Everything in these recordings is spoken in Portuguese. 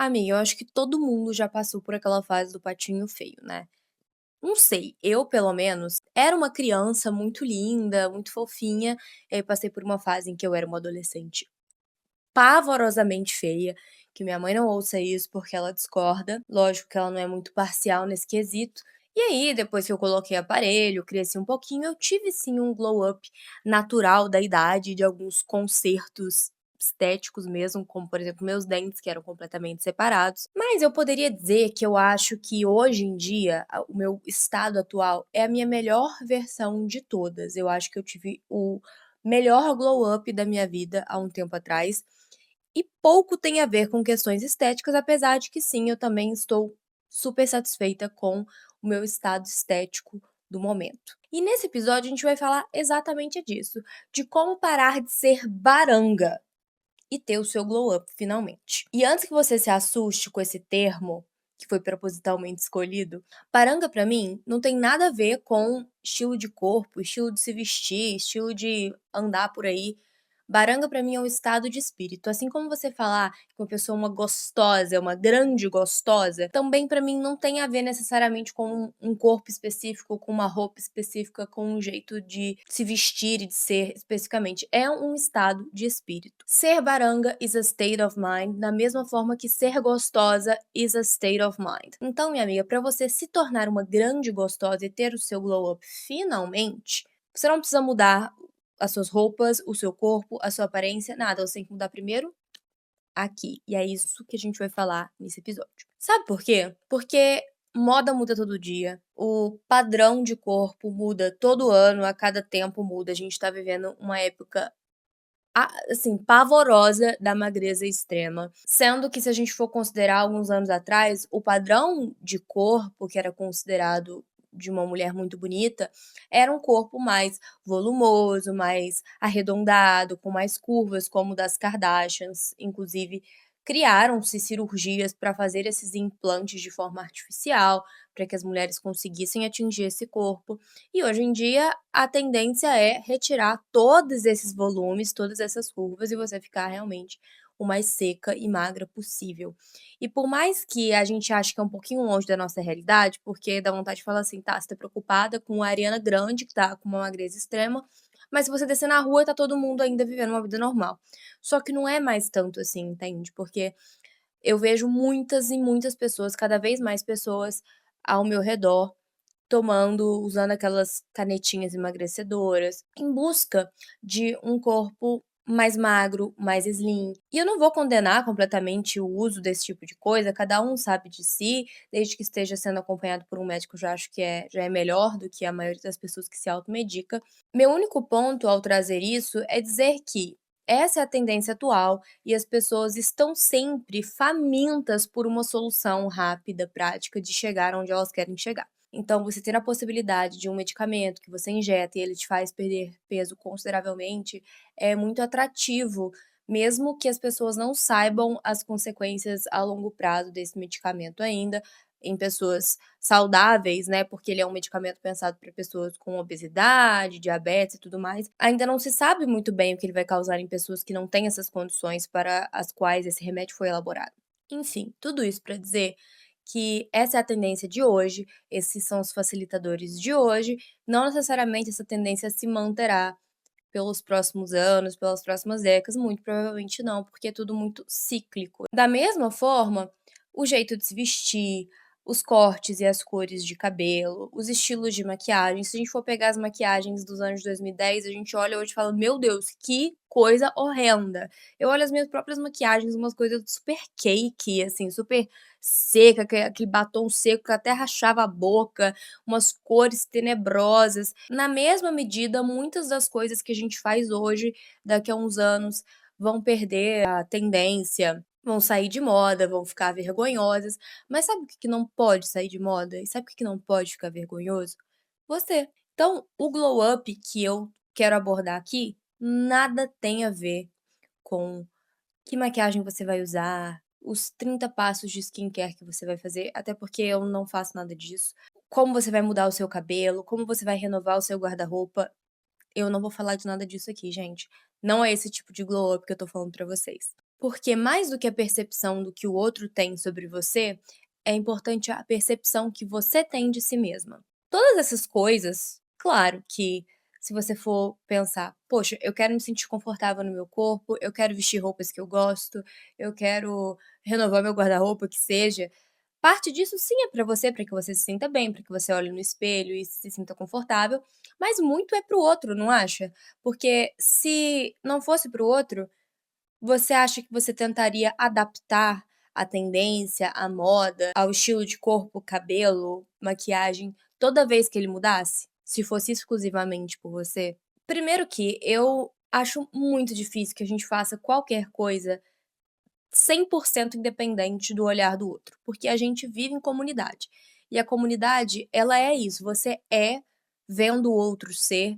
Amiga, eu acho que todo mundo já passou por aquela fase do patinho feio, né. Não sei, eu pelo menos era uma criança muito linda, muito fofinha, e aí passei por uma fase em que eu era uma adolescente pavorosamente feia, que minha mãe não ouça isso porque ela discorda, lógico que ela não é muito parcial nesse quesito. E aí, depois que eu coloquei aparelho, cresci um pouquinho, eu tive sim um glow up natural da idade, de alguns consertos estéticos mesmo, como por exemplo meus dentes que eram completamente separados. Mas eu poderia dizer que eu acho que hoje em dia, o meu estado atual é a minha melhor versão de todas. Eu acho que eu tive o melhor glow up da minha vida há um tempo atrás. E pouco tem a ver com questões estéticas, apesar de que sim, eu também estou super satisfeita com o meu estado estético do momento. E nesse episódio a gente vai falar exatamente disso, de como parar de ser baranga e ter o seu glow up finalmente. E antes que você se assuste com esse termo, que foi propositalmente escolhido, baranga pra mim não tem nada a ver com estilo de corpo, estilo de se vestir, estilo de andar por aí. Baranga pra mim é um estado de espírito, assim como você falar que uma pessoa é uma gostosa, é uma grande gostosa, também pra mim não tem a ver necessariamente com um corpo específico, com uma roupa específica, com um jeito de se vestir e de ser especificamente. É um estado de espírito. Ser baranga is a state of mind, da mesma forma que ser gostosa is a state of mind. Então, minha amiga, pra você se tornar uma grande gostosa e ter o seu glow up finalmente, você não precisa mudar as suas roupas, o seu corpo, a sua aparência, nada, você tem que mudar primeiro aqui. E é isso que a gente vai falar nesse episódio. Sabe por quê? Porque moda muda todo dia, o padrão de corpo muda todo ano, a cada tempo muda. A gente tá vivendo uma época assim, pavorosa da magreza extrema. Sendo que se a gente for considerar alguns anos atrás, o padrão de corpo que era considerado de uma mulher muito bonita, era um corpo mais volumoso, mais arredondado, com mais curvas, como o das Kardashians. Inclusive, criaram-se cirurgias para fazer esses implantes de forma artificial, para que as mulheres conseguissem atingir esse corpo. E hoje em dia a tendência é retirar todos esses volumes, todas essas curvas e você ficar realmente o mais seca e magra possível. E por mais que a gente ache que é um pouquinho longe da nossa realidade, porque dá vontade de falar assim: "Tá, você tá preocupada com a Ariana Grande, que tá com uma magreza extrema, mas se você descer na rua tá todo mundo ainda vivendo uma vida normal". Só que não é mais tanto assim, entende? Porque eu vejo muitas e muitas pessoas, cada vez mais pessoas ao meu redor usando aquelas canetinhas emagrecedoras, em busca de um corpo mais magro, mais slim. E eu não vou condenar completamente o uso desse tipo de coisa, cada um sabe de si, desde que esteja sendo acompanhado por um médico, já acho que já é melhor do que a maioria das pessoas que se automedica. Meu único ponto ao trazer isso é dizer que essa é a tendência atual e as pessoas estão sempre famintas por uma solução rápida, prática de chegar onde elas querem chegar. Então, você ter a possibilidade de um medicamento que você injeta e ele te faz perder peso consideravelmente, é muito atrativo, mesmo que as pessoas não saibam as consequências a longo prazo desse medicamento ainda, em pessoas saudáveis, né, porque ele é um medicamento pensado para pessoas com obesidade, diabetes e tudo mais. Ainda não se sabe muito bem o que ele vai causar em pessoas que não têm essas condições para as quais esse remédio foi elaborado. Enfim, tudo isso para dizer que essa é a tendência de hoje, esses são os facilitadores de hoje, não necessariamente essa tendência se manterá pelos próximos anos, pelas próximas décadas, muito provavelmente não, porque é tudo muito cíclico. Da mesma forma, o jeito de se vestir, os cortes e as cores de cabelo, os estilos de maquiagem. Se a gente for pegar as maquiagens dos anos 2010, a gente olha hoje e fala: "Meu Deus, que coisa horrenda". Eu olho as minhas próprias maquiagens, umas coisas super cake, assim, super seca, aquele batom seco que até rachava a boca, umas cores tenebrosas. Na mesma medida, muitas das coisas que a gente faz hoje, daqui a uns anos, vão perder a tendência, vão sair de moda, vão ficar vergonhosas. Mas sabe o que que não pode sair de moda? E sabe o que que não pode ficar vergonhoso? Você. Então, o glow up que eu quero abordar aqui, nada tem a ver com que maquiagem você vai usar, os 30 passos de skincare que você vai fazer, até porque eu não faço nada disso. Como você vai mudar o seu cabelo, como você vai renovar o seu guarda-roupa, eu não vou falar de nada disso aqui, gente. Não é esse tipo de glow up que eu tô falando pra vocês. Porque mais do que a percepção do que o outro tem sobre você, é importante a percepção que você tem de si mesma. Todas essas coisas, claro que se você for pensar, poxa, eu quero me sentir confortável no meu corpo, eu quero vestir roupas que eu gosto, eu quero renovar meu guarda-roupa, que seja. Parte disso sim é para que você se sinta bem, para que você olhe no espelho e se sinta confortável, mas muito é para o outro, não acha? Porque se não fosse para o outro, você acha que você tentaria adaptar a tendência, a moda, ao estilo de corpo, cabelo, maquiagem, toda vez que ele mudasse? Se fosse exclusivamente por você? Primeiro que eu acho muito difícil que a gente faça qualquer coisa 100% independente do olhar do outro, porque a gente vive em comunidade. E a comunidade, ela é isso, você é vendo o outro ser.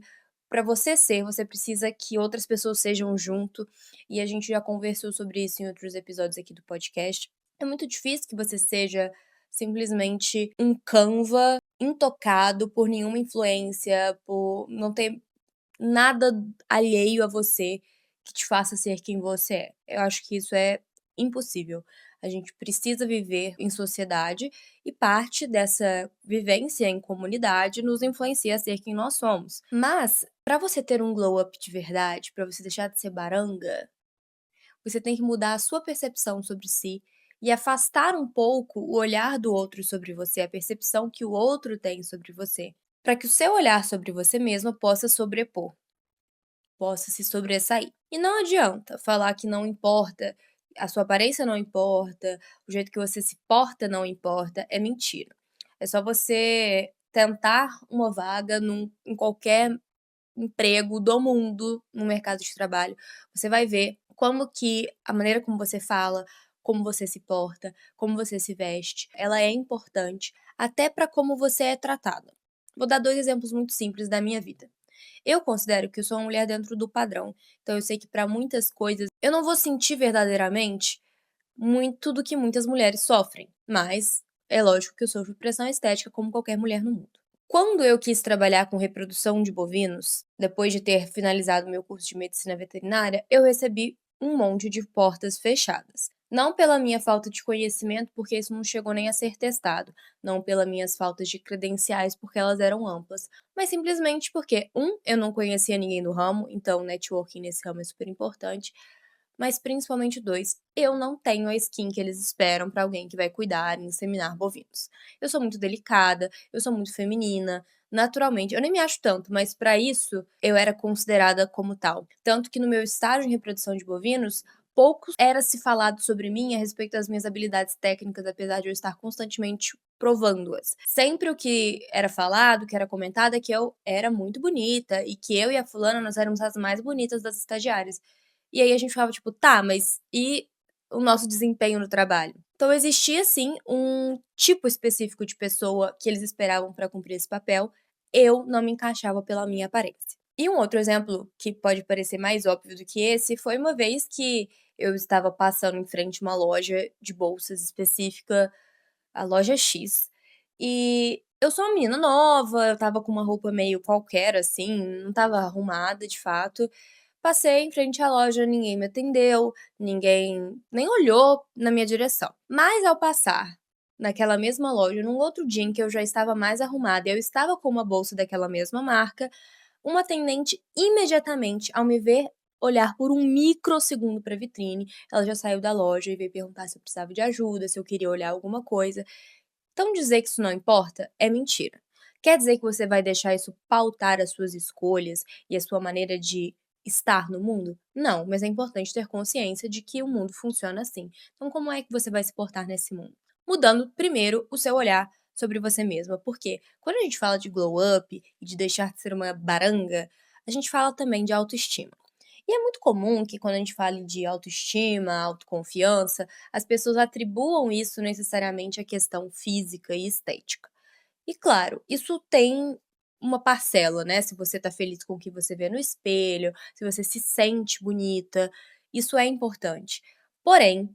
Para você ser, você precisa que outras pessoas sejam junto, e a gente já conversou sobre isso em outros episódios aqui do podcast. É muito difícil que você seja simplesmente um Canva intocado por nenhuma influência, por não ter nada alheio a você que te faça ser quem você é. Eu acho que isso é impossível. A gente precisa viver em sociedade e parte dessa vivência em comunidade nos influencia a ser quem nós somos. Mas, para você ter um glow up de verdade, para você deixar de ser baranga, você tem que mudar a sua percepção sobre si e afastar um pouco o olhar do outro sobre você, a percepção que o outro tem sobre você, para que o seu olhar sobre você mesma possa sobrepor, possa se sobressair. E não adianta falar que não importa, a sua aparência não importa, o jeito que você se porta não importa, é mentira. É só você tentar uma vaga em qualquer emprego do mundo, no mercado de trabalho, você vai ver como que a maneira como você fala, como você se porta, como você se veste, ela é importante até para como você é tratada. Vou dar 2 exemplos muito simples da minha vida. Eu considero que eu sou uma mulher dentro do padrão, então eu sei que para muitas coisas eu não vou sentir verdadeiramente muito do que muitas mulheres sofrem, mas é lógico que eu sofro pressão estética como qualquer mulher no mundo. Quando eu quis trabalhar com reprodução de bovinos, depois de ter finalizado meu curso de medicina veterinária, eu recebi um monte de portas fechadas. Não pela minha falta de conhecimento, porque isso não chegou nem a ser testado, não pelas minhas faltas de credenciais, porque elas eram amplas, mas simplesmente porque, eu não conhecia ninguém do ramo, então networking nesse ramo é super importante, mas principalmente 2, eu não tenho a skin que eles esperam para alguém que vai cuidar e inseminar bovinos. Eu sou muito delicada, eu sou muito feminina, naturalmente, eu nem me acho tanto, mas para isso eu era considerada como tal. Tanto que no meu estágio em reprodução de bovinos, pouco era se falado sobre mim a respeito das minhas habilidades técnicas, apesar de eu estar constantemente provando-as. Sempre o que era falado, que era comentado, é que eu era muito bonita e que eu e a fulana nós éramos as mais bonitas das estagiárias. E aí a gente ficava tipo: "Tá, mas e o nosso desempenho no trabalho?". Então existia sim um tipo específico de pessoa que eles esperavam para cumprir esse papel, eu não me encaixava pela minha aparência. E um outro exemplo que pode parecer mais óbvio do que esse, foi uma vez que eu estava passando em frente a uma loja de bolsas específica, a loja X, e eu sou uma menina nova, eu estava com uma roupa meio qualquer assim, não estava arrumada de fato. Passei em frente à loja, ninguém me atendeu, ninguém nem olhou na minha direção. Mas ao passar naquela mesma loja, num outro dia em que eu já estava mais arrumada e eu estava com uma bolsa daquela mesma marca, uma atendente imediatamente, ao me ver olhar por um microsegundo para a vitrine, ela já saiu da loja e veio perguntar se eu precisava de ajuda, se eu queria olhar alguma coisa. Então dizer que isso não importa é mentira. Quer dizer que você vai deixar isso pautar as suas escolhas e a sua maneira de estar no mundo? Não, mas é importante ter consciência de que o mundo funciona assim. Então, como é que você vai se portar nesse mundo? Mudando primeiro o seu olhar sobre você mesma, porque quando a gente fala de glow up e de deixar de ser uma baranga, a gente fala também de autoestima. E é muito comum que quando a gente fale de autoestima, autoconfiança, as pessoas atribuam isso necessariamente à questão física e estética. E claro, isso tem uma parcela, né, se você tá feliz com o que você vê no espelho, se você se sente bonita, isso é importante. Porém,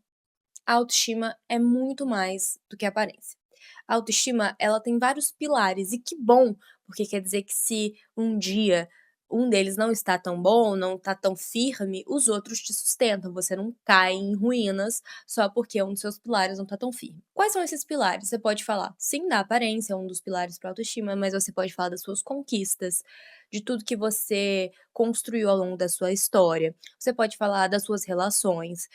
a autoestima é muito mais do que aparência. A autoestima, ela tem vários pilares e que bom, porque quer dizer que se um dia um deles não está tão bom, não está tão firme, os outros te sustentam, você não cai em ruínas só porque um dos seus pilares não está tão firme. Quais são esses pilares? Você pode falar, sim, da aparência, é um dos pilares para autoestima, mas você pode falar das suas conquistas, de tudo que você construiu ao longo da sua história. Você pode falar das suas relações,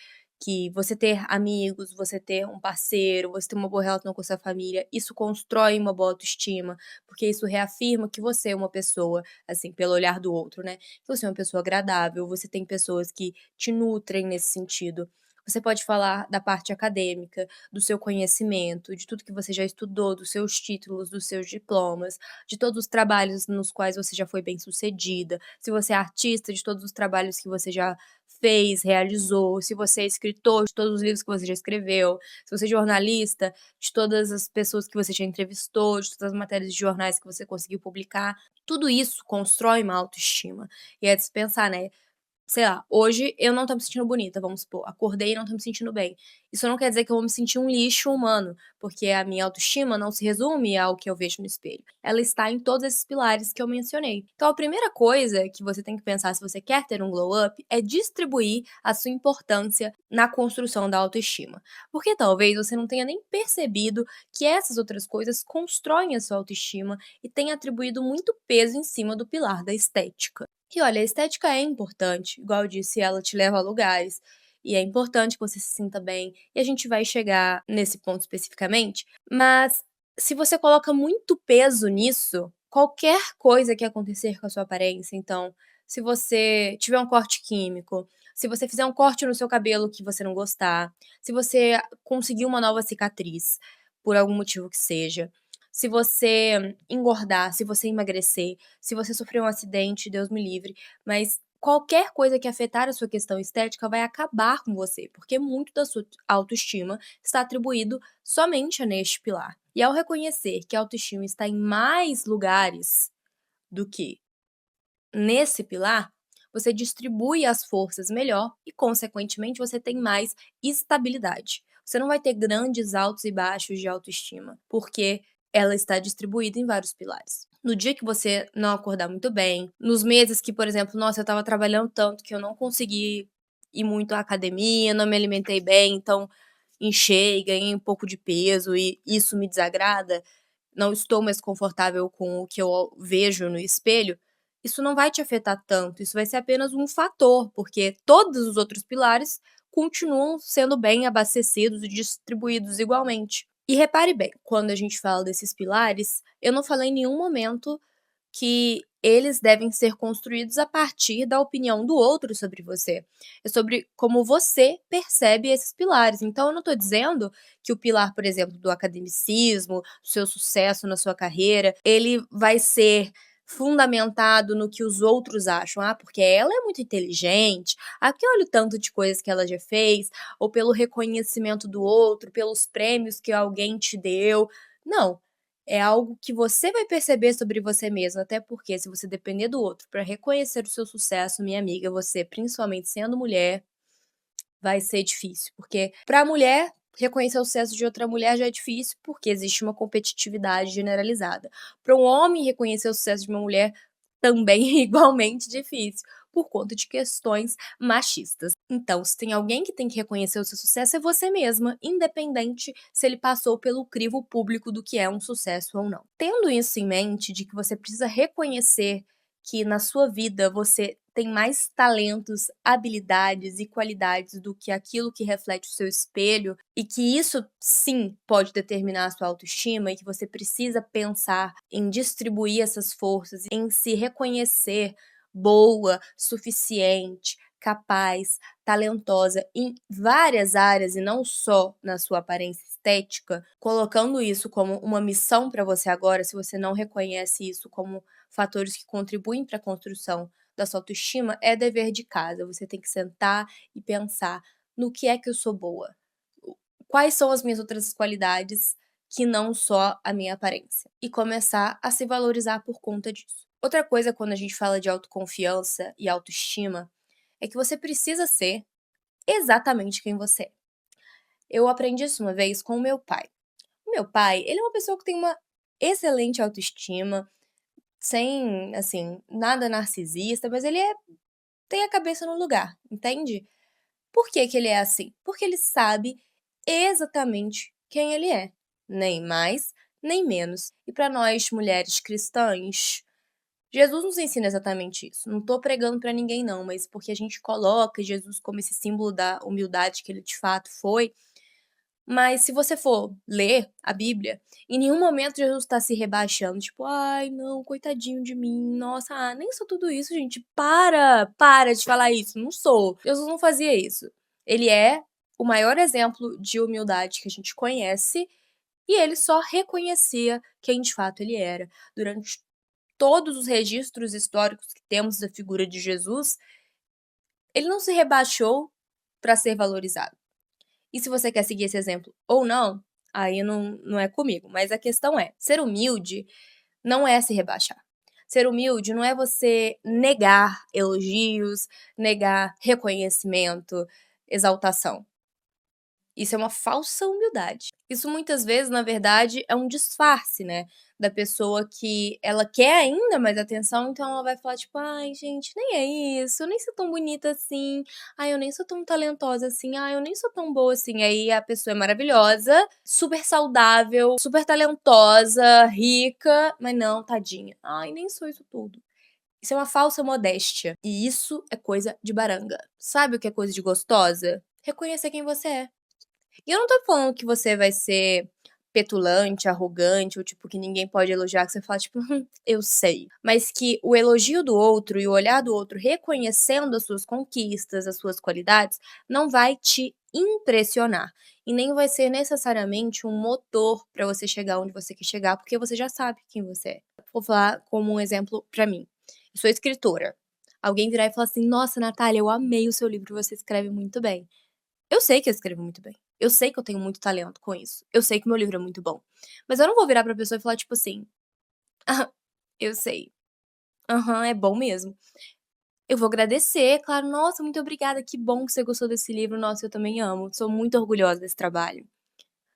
que você ter amigos, você ter um parceiro, você ter uma boa relação com a sua família, isso constrói uma boa autoestima, porque isso reafirma que você é uma pessoa, assim, pelo olhar do outro, né, que você é uma pessoa agradável, você tem pessoas que te nutrem nesse sentido. Você pode falar da parte acadêmica, do seu conhecimento, de tudo que você já estudou, dos seus títulos, dos seus diplomas, de todos os trabalhos nos quais você já foi bem-sucedida, se você é artista, de todos os trabalhos que você já fez, realizou, se você é escritor, de todos os livros que você já escreveu, se você é jornalista, de todas as pessoas que você já entrevistou, de todas as matérias de jornais que você conseguiu publicar. Tudo isso constrói uma autoestima. E é de se pensar, né, sei lá, hoje eu não tô me sentindo bonita, vamos supor, acordei e não tô me sentindo bem. Isso não quer dizer que eu vou me sentir um lixo humano, porque a minha autoestima não se resume ao que eu vejo no espelho. Ela está em todos esses pilares que eu mencionei. Então a primeira coisa que você tem que pensar se você quer ter um glow up é distribuir a sua importância na construção da autoestima. Porque talvez você não tenha nem percebido que essas outras coisas constroem a sua autoestima e têm atribuído muito peso em cima do pilar da estética. E olha, a estética é importante, igual eu disse, ela te leva a lugares, e é importante que você se sinta bem, e a gente vai chegar nesse ponto especificamente, mas se você coloca muito peso nisso, qualquer coisa que acontecer com a sua aparência, então, se você tiver um corte químico, se você fizer um corte no seu cabelo que você não gostar, se você conseguir uma nova cicatriz, por algum motivo que seja, se você engordar, se você emagrecer, se você sofreu um acidente, Deus me livre, mas qualquer coisa que afetar a sua questão estética vai acabar com você, porque muito da sua autoestima está atribuído somente a neste pilar. E ao reconhecer que a autoestima está em mais lugares do que nesse pilar, você distribui as forças melhor e, consequentemente, você tem mais estabilidade. Você não vai ter grandes altos e baixos de autoestima, porque ela está distribuída em vários pilares. No dia que você não acordar muito bem, nos meses que, por exemplo, nossa, eu estava trabalhando tanto que eu não consegui ir muito à academia, não me alimentei bem, então inchei, ganhei um pouco de peso e isso me desagrada, não estou mais confortável com o que eu vejo no espelho, isso não vai te afetar tanto, isso vai ser apenas um fator, porque todos os outros pilares continuam sendo bem abastecidos e distribuídos igualmente. E repare bem, quando a gente fala desses pilares, eu não falei em nenhum momento que eles devem ser construídos a partir da opinião do outro sobre você. É sobre como você percebe esses pilares. Então, eu não estou dizendo que o pilar, por exemplo, do academicismo, do seu sucesso na sua carreira, ele vai ser fundamentado no que os outros acham. Ah, porque ela é muito inteligente. Ah, porque olha o tanto de coisas que ela já fez. Ou pelo reconhecimento do outro, pelos prêmios que alguém te deu. Não. É algo que você vai perceber sobre você mesmo, até porque se você depender do outro para reconhecer o seu sucesso, minha amiga, você, principalmente sendo mulher, vai ser difícil, porque para a mulher, reconhecer o sucesso de outra mulher já é difícil, porque existe uma competitividade generalizada. Para um homem reconhecer o sucesso de uma mulher também é igualmente difícil, por conta de questões machistas. Então, se tem alguém que tem que reconhecer o seu sucesso, é você mesma, independente se ele passou pelo crivo público do que é um sucesso ou não. Tendo isso em mente, de que você precisa reconhecer que na sua vida você tem mais talentos, habilidades e qualidades do que aquilo que reflete o seu espelho, e que isso sim pode determinar a sua autoestima, e que você precisa pensar em distribuir essas forças, em se reconhecer boa, suficiente, capaz, talentosa em várias áreas e não só na sua aparência estética, colocando isso como uma missão para você agora, se você não reconhece isso como fatores que contribuem para a construção da sua autoestima, é dever de casa. Você tem que sentar e pensar no que é que eu sou boa. Quais são as minhas outras qualidades que não só a minha aparência? E começar a se valorizar por conta disso. Outra coisa, quando a gente fala de autoconfiança e autoestima, é que você precisa ser exatamente quem você é. Eu aprendi isso uma vez com o meu pai. O meu pai, ele é uma pessoa que tem uma excelente autoestima, sem, assim, nada narcisista, mas ele tem a cabeça no lugar, entende? Por que que ele é assim? Porque ele sabe exatamente quem ele é, nem mais, nem menos. E para nós mulheres cristãs, Jesus nos ensina exatamente isso. Não tô pregando para ninguém não, mas porque a gente coloca Jesus como esse símbolo da humildade que ele de fato foi, mas se você for ler a Bíblia, em nenhum momento Jesus tá se rebaixando, tipo: "Ai, não, coitadinho de mim, nossa, nem sou tudo isso, gente, para de falar isso, não sou". Jesus não fazia isso. Ele é o maior exemplo de humildade que a gente conhece, e ele só reconhecia quem de fato ele era. Durante todos os registros históricos que temos da figura de Jesus, ele não se rebaixou para ser valorizado. E se você quer seguir esse exemplo ou não, aí não é comigo, mas a questão é, ser humilde não é se rebaixar. Ser humilde não é você negar elogios, negar reconhecimento, exaltação. Isso é uma falsa humildade. Isso muitas vezes, na verdade, é um disfarce, né, da pessoa que ela quer ainda mais atenção, então ela vai falar tipo: "Ai gente, nem é isso, eu nem sou tão bonita assim, ai eu nem sou tão talentosa assim, ai eu nem sou tão boa assim". Aí a pessoa é maravilhosa, super saudável, super talentosa, rica, mas não, tadinha, ai nem sou isso tudo. Isso é uma falsa modéstia, e isso é coisa de baranga. Sabe o que é coisa de gostosa? Reconhecer quem você é. E eu não tô falando que você vai ser petulante, arrogante ou, tipo, que ninguém pode elogiar, que você fala, tipo: eu sei". Mas que o elogio do outro e o olhar do outro reconhecendo as suas conquistas, as suas qualidades, não vai te impressionar. E nem vai ser necessariamente um motor pra você chegar onde você quer chegar, porque você já sabe quem você é. Vou falar como um exemplo pra mim. Eu sou escritora. Alguém virar e falar assim: "Nossa, Natália, eu amei o seu livro, você escreve muito bem". Eu sei que eu escrevo muito bem. Eu sei que eu tenho muito talento com isso. Eu sei que meu livro é muito bom. Mas eu não vou virar pra pessoa e falar, tipo assim: "Ah, eu sei. Aham, é bom mesmo". Eu vou agradecer, claro: "Nossa, muito obrigada, que bom que você gostou desse livro. Nossa, eu também amo. Sou muito orgulhosa desse trabalho".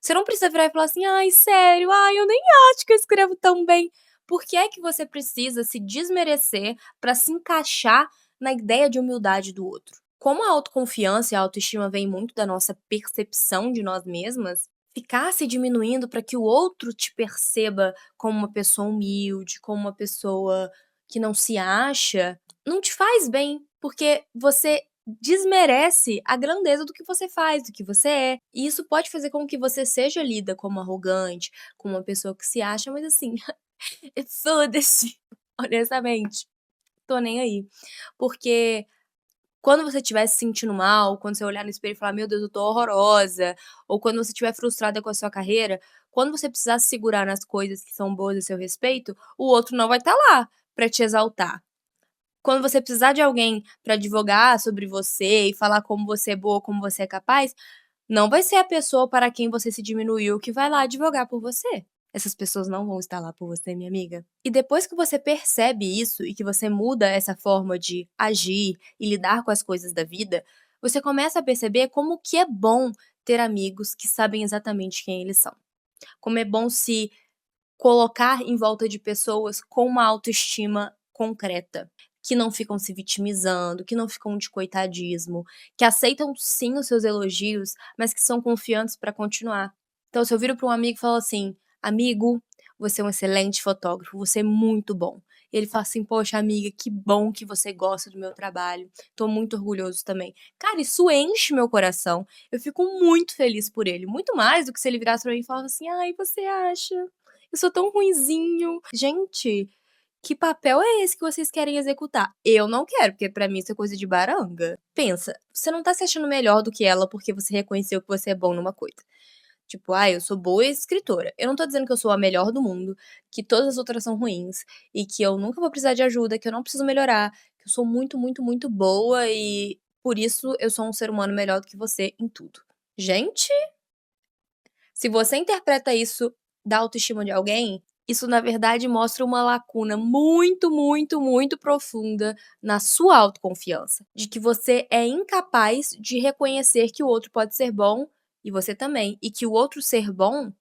Você não precisa virar e falar assim: "Ai, sério? Ai, eu nem acho que eu escrevo tão bem". Por que é que você precisa se desmerecer pra se encaixar na ideia de humildade do outro? Como a autoconfiança e a autoestima vem muito da nossa percepção de nós mesmas, ficar se diminuindo para que o outro te perceba como uma pessoa humilde, como uma pessoa que não se acha, não te faz bem, porque você desmerece a grandeza do que você faz, do que você é. E isso pode fazer com que você seja lida como arrogante, como uma pessoa que se acha, mas assim, foda-se, honestamente, tô nem aí. Porque quando você estiver se sentindo mal, quando você olhar no espelho e falar: "Meu Deus, eu tô horrorosa", ou quando você estiver frustrada com a sua carreira, quando você precisar se segurar nas coisas que são boas a seu respeito, o outro não vai estar lá pra te exaltar. Quando você precisar de alguém pra advogar sobre você e falar como você é boa, como você é capaz, não vai ser a pessoa para quem você se diminuiu que vai lá advogar por você. Essas pessoas não vão estar lá por você, minha amiga. E depois que você percebe isso e que você muda essa forma de agir e lidar com as coisas da vida, você começa a perceber como que é bom ter amigos que sabem exatamente quem eles são. Como é bom se colocar em volta de pessoas com uma autoestima concreta, que não ficam se vitimizando, que não ficam de coitadismo, que aceitam sim os seus elogios, mas que são confiantes para continuar. Então, se eu viro para um amigo e falo assim: "Amigo, você é um excelente fotógrafo, você é muito bom". E ele fala assim: "Poxa, amiga, que bom que você gosta do meu trabalho, tô muito orgulhoso também". Cara, isso enche meu coração. Eu fico muito feliz por ele, muito mais do que se ele virasse pra mim e falasse assim: "Ai, você acha? Eu sou tão ruinzinho". Gente, que papel é esse que vocês querem executar? Eu não quero, porque pra mim isso é coisa de baranga. Pensa, você não tá se achando melhor do que ela porque você reconheceu que você é bom numa coisa. Tipo: "Ah, eu sou boa escritora". Eu não tô dizendo que eu sou a melhor do mundo, que todas as outras são ruins, e que eu nunca vou precisar de ajuda, que eu não preciso melhorar, que eu sou muito, muito, muito boa e por isso eu sou um ser humano melhor do que você em tudo. Gente, se você interpreta isso da autoestima de alguém, isso na verdade mostra uma lacuna muito, muito, muito profunda na sua autoconfiança, de que você é incapaz de reconhecer que o outro pode ser bom e você também, e que o outro ser bom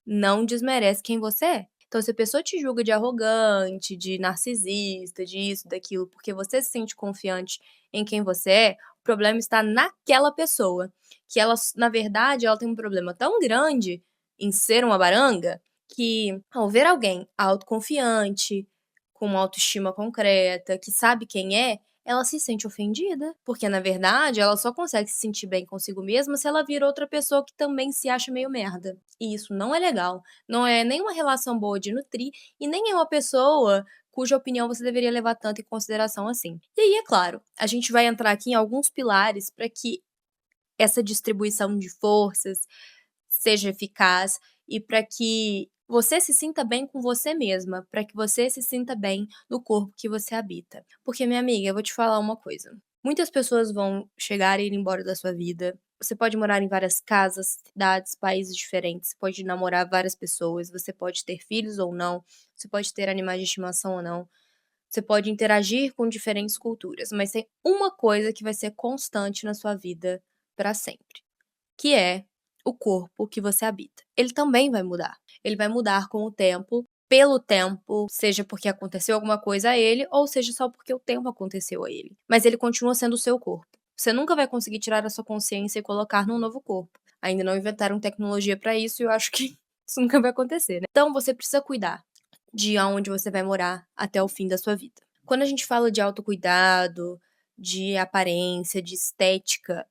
não desmerece quem você é. Então se a pessoa te julga de arrogante, de narcisista, disso, daquilo, porque você se sente confiante em quem você é, o problema está naquela pessoa, que ela na verdade, ela tem um problema tão grande em ser uma baranga, que ao ver alguém autoconfiante, com uma autoestima concreta, que sabe quem é, ela se sente ofendida, porque na verdade ela só consegue se sentir bem consigo mesma se ela vir outra pessoa que também se acha meio merda. E isso não é legal, não é nem uma relação boa de nutrir e nem é uma pessoa cuja opinião você deveria levar tanto em consideração assim. E aí, é claro, a gente vai entrar aqui em alguns pilares para que essa distribuição de forças seja eficaz e para que você se sinta bem com você mesma, para que você se sinta bem no corpo que você habita. Porque, minha amiga, eu vou te falar uma coisa: muitas pessoas vão chegar e ir embora da sua vida. Você pode morar em várias casas, cidades, países diferentes, você pode namorar várias pessoas, você pode ter filhos ou não, você pode ter animais de estimação ou não, você pode interagir com diferentes culturas, mas tem uma coisa que vai ser constante na sua vida para sempre, que é o corpo que você habita. Ele também vai mudar. Ele vai mudar com o tempo, pelo tempo, seja porque aconteceu alguma coisa a ele, ou seja só porque o tempo aconteceu a ele. Mas ele continua sendo o seu corpo. Você nunca vai conseguir tirar a sua consciência e colocar num novo corpo. Ainda não inventaram tecnologia para isso e eu acho que isso nunca vai acontecer, né? Então você precisa cuidar de aonde você vai morar até o fim da sua vida. Quando a gente fala de autocuidado, de aparência, de estética,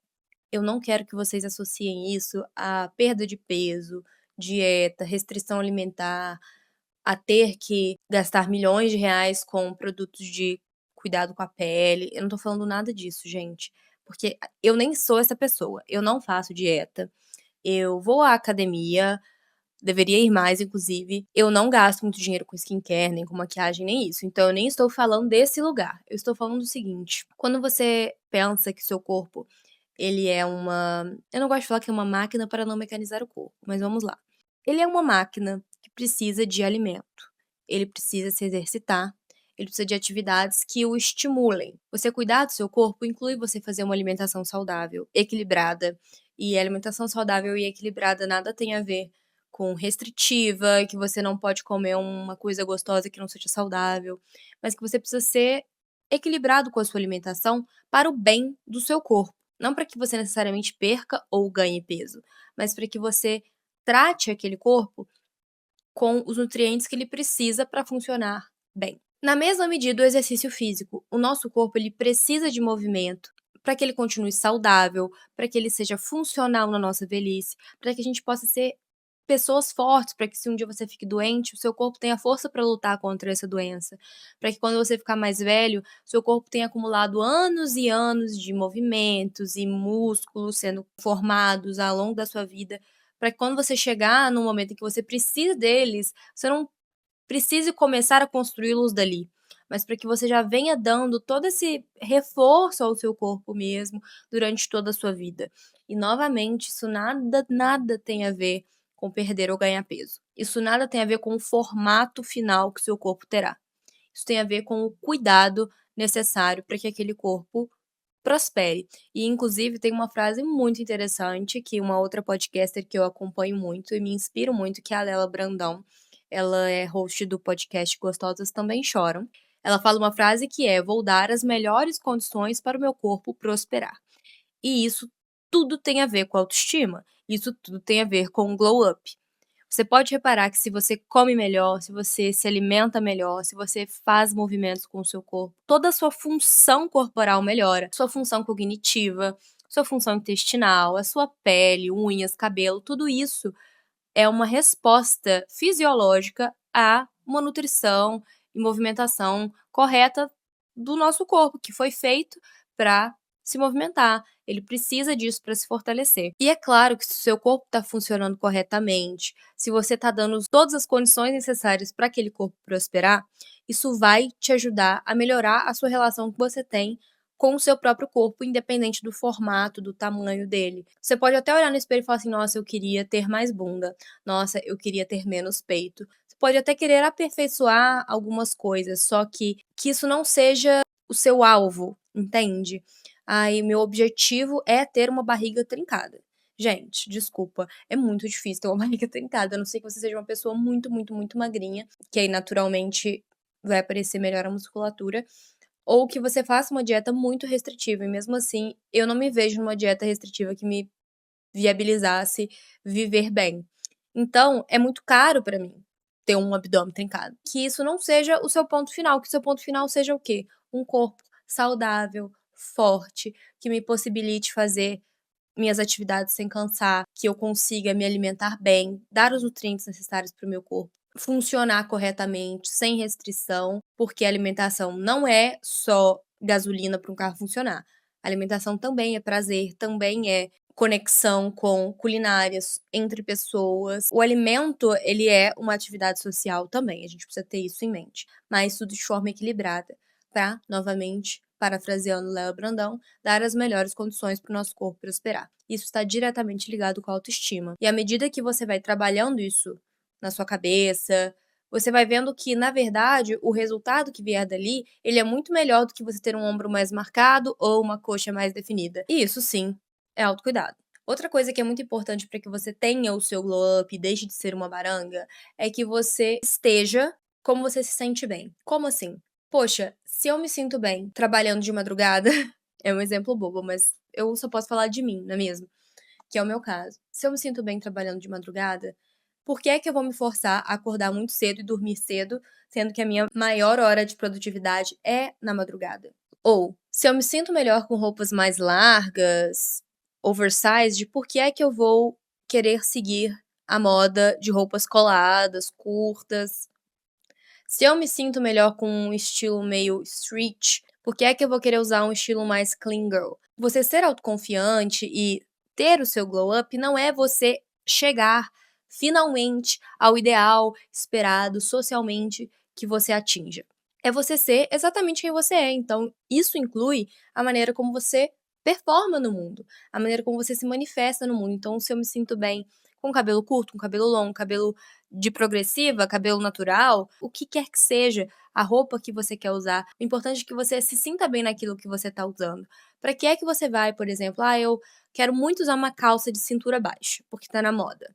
eu não quero que vocês associem isso a perda de peso, dieta, restrição alimentar, a ter que gastar milhões de reais com produtos de cuidado com a pele. Eu não tô falando nada disso, gente, porque eu nem sou essa pessoa. Eu não faço dieta, eu vou à academia, deveria ir mais inclusive. Eu não gasto muito dinheiro com skincare, nem com maquiagem, nem isso. Então eu nem estou falando desse lugar. Eu estou falando do seguinte: quando você pensa que seu corpo ele é uma, eu não gosto de falar que é uma máquina para não mecanizar o corpo, mas vamos lá. Ele é uma máquina que precisa de alimento, ele precisa se exercitar, ele precisa de atividades que o estimulem. Você cuidar do seu corpo inclui você fazer uma alimentação saudável, equilibrada. E alimentação saudável e equilibrada nada tem a ver com restritiva, que você não pode comer uma coisa gostosa que não seja saudável, mas que você precisa ser equilibrado com a sua alimentação para o bem do seu corpo. Não para que você necessariamente perca ou ganhe peso, mas para que você trate aquele corpo com os nutrientes que ele precisa para funcionar bem. Na mesma medida, o exercício físico. O nosso corpo ele precisa de movimento para que ele continue saudável, para que ele seja funcional na nossa velhice, para que a gente possa ser pessoas fortes, para que se um dia você fique doente, o seu corpo tenha força para lutar contra essa doença, para que quando você ficar mais velho, seu corpo tenha acumulado anos e anos de movimentos e músculos sendo formados ao longo da sua vida, para que quando você chegar no momento em que você precisa deles, você não precise começar a construí-los dali, mas para que você já venha dando todo esse reforço ao seu corpo mesmo durante toda a sua vida. E novamente, isso nada tem a ver com perder ou ganhar peso. Isso nada tem a ver com o formato final que o seu corpo terá. Isso tem a ver com o cuidado necessário para que aquele corpo prospere. E inclusive tem uma frase muito interessante que uma outra podcaster que eu acompanho muito e me inspiro muito, que é a Lela Brandão. Ela é host do podcast Gostosas Também Choram. Ela fala uma frase que é: "Vou dar as melhores condições para o meu corpo prosperar". E isso tudo tem a ver com autoestima, isso tudo tem a ver com glow up. Você pode reparar que se você come melhor, se você se alimenta melhor, se você faz movimentos com o seu corpo, toda a sua função corporal melhora, sua função cognitiva, sua função intestinal, a sua pele, unhas, cabelo, tudo isso é uma resposta fisiológica a uma nutrição e movimentação correta do nosso corpo, que foi feito para se movimentar. Ele precisa disso para se fortalecer. E é claro que se o seu corpo está funcionando corretamente, se você está dando todas as condições necessárias para aquele corpo prosperar, isso vai te ajudar a melhorar a sua relação que você tem com o seu próprio corpo, independente do formato, do tamanho dele. Você pode até olhar no espelho e falar assim: nossa, eu queria ter mais bunda. Nossa, eu queria ter menos peito. Você pode até querer aperfeiçoar algumas coisas, só que isso não seja o seu alvo, entende? Aí, meu objetivo é ter uma barriga trincada. Gente, desculpa, é muito difícil ter uma barriga trincada, a não ser que você seja uma pessoa muito, muito, muito magrinha, que aí naturalmente vai aparecer melhor a musculatura, ou que você faça uma dieta muito restritiva e mesmo assim, eu não me vejo numa dieta restritiva que me viabilizasse viver bem. Então, é muito caro pra mim ter um abdômen trincado. Que isso não seja o seu ponto final, que o seu ponto final seja o quê? Um corpo saudável, forte, que me possibilite fazer minhas atividades sem cansar, que eu consiga me alimentar bem, dar os nutrientes necessários para o meu corpo funcionar corretamente, sem restrição, porque a alimentação não é só gasolina para um carro funcionar. A alimentação também é prazer, também é conexão com culinárias entre pessoas. O alimento, ele é uma atividade social também, a gente precisa ter isso em mente, mas tudo de forma equilibrada, para, novamente, parafraseando Léo Brandão, dar as melhores condições para o nosso corpo prosperar. Isso está diretamente ligado com a autoestima. E à medida que você vai trabalhando isso na sua cabeça, você vai vendo que, na verdade, o resultado que vier dali, ele é muito melhor do que você ter um ombro mais marcado ou uma coxa mais definida. E isso sim é autocuidado. Outra coisa que é muito importante para que você tenha o seu glow up e deixe de ser uma baranga, é que você esteja como você se sente bem. Como assim? Poxa, se eu me sinto bem trabalhando de madrugada, é um exemplo bobo, mas eu só posso falar de mim, não é mesmo? Que é o meu caso. Se eu me sinto bem trabalhando de madrugada, por que é que eu vou me forçar a acordar muito cedo e dormir cedo, sendo que a minha maior hora de produtividade é na madrugada? Ou, se eu me sinto melhor com roupas mais largas, oversized, por que é que eu vou querer seguir a moda de roupas coladas, curtas? Se eu me sinto melhor com um estilo meio street, por que é que eu vou querer usar um estilo mais clean girl? Você ser autoconfiante e ter o seu glow up não é você chegar finalmente ao ideal esperado socialmente que você atinja. É você ser exatamente quem você é. Então, isso inclui a maneira como você performa no mundo, a maneira como você se manifesta no mundo. Então, se eu me sinto bem com cabelo curto, com cabelo longo, cabelo de progressiva, cabelo natural, o que quer que seja, a roupa que você quer usar. O importante é que você se sinta bem naquilo que você tá usando. Pra que é que você vai, por exemplo, eu quero muito usar uma calça de cintura baixa, porque tá na moda.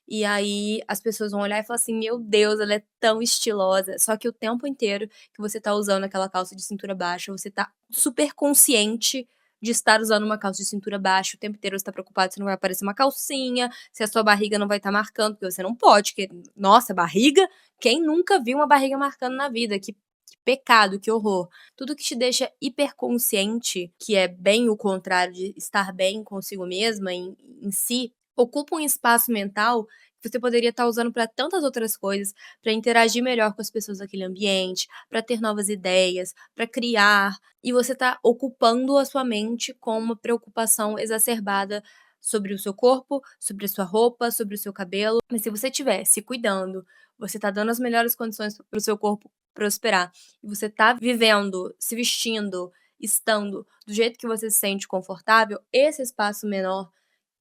E aí as pessoas vão olhar e falar assim: "Meu Deus, ela é tão estilosa". Só que o tempo inteiro que você tá usando aquela calça de cintura baixa, você tá super consciente de estar usando uma calça de cintura baixa, o tempo inteiro você tá preocupado se não vai aparecer uma calcinha, se a sua barriga não vai estar marcando, porque você não pode, que nossa, barriga, quem nunca viu uma barriga marcando na vida? Que pecado, que horror. Tudo que te deixa hiperconsciente, que é bem o contrário de estar bem consigo mesma em si, ocupa um espaço mental que você poderia estar usando para tantas outras coisas, para interagir melhor com as pessoas daquele ambiente, para ter novas ideias, para criar, e você está ocupando a sua mente com uma preocupação exacerbada sobre o seu corpo, sobre a sua roupa, sobre o seu cabelo. Mas se você estiver se cuidando, você está dando as melhores condições para o seu corpo prosperar, e você está vivendo, se vestindo, estando do jeito que você se sente confortável, esse espaço menor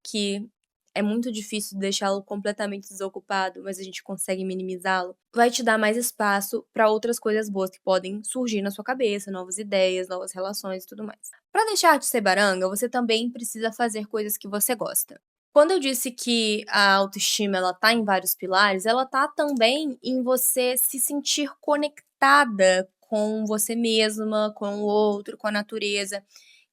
que é muito difícil deixá-lo completamente desocupado, mas a gente consegue minimizá-lo, vai te dar mais espaço para outras coisas boas que podem surgir na sua cabeça, novas ideias, novas relações e tudo mais. Para deixar de ser baranga, você também precisa fazer coisas que você gosta. Quando eu disse que a autoestima ela tá em vários pilares, ela tá também em você se sentir conectada com você mesma, com o outro, com a natureza.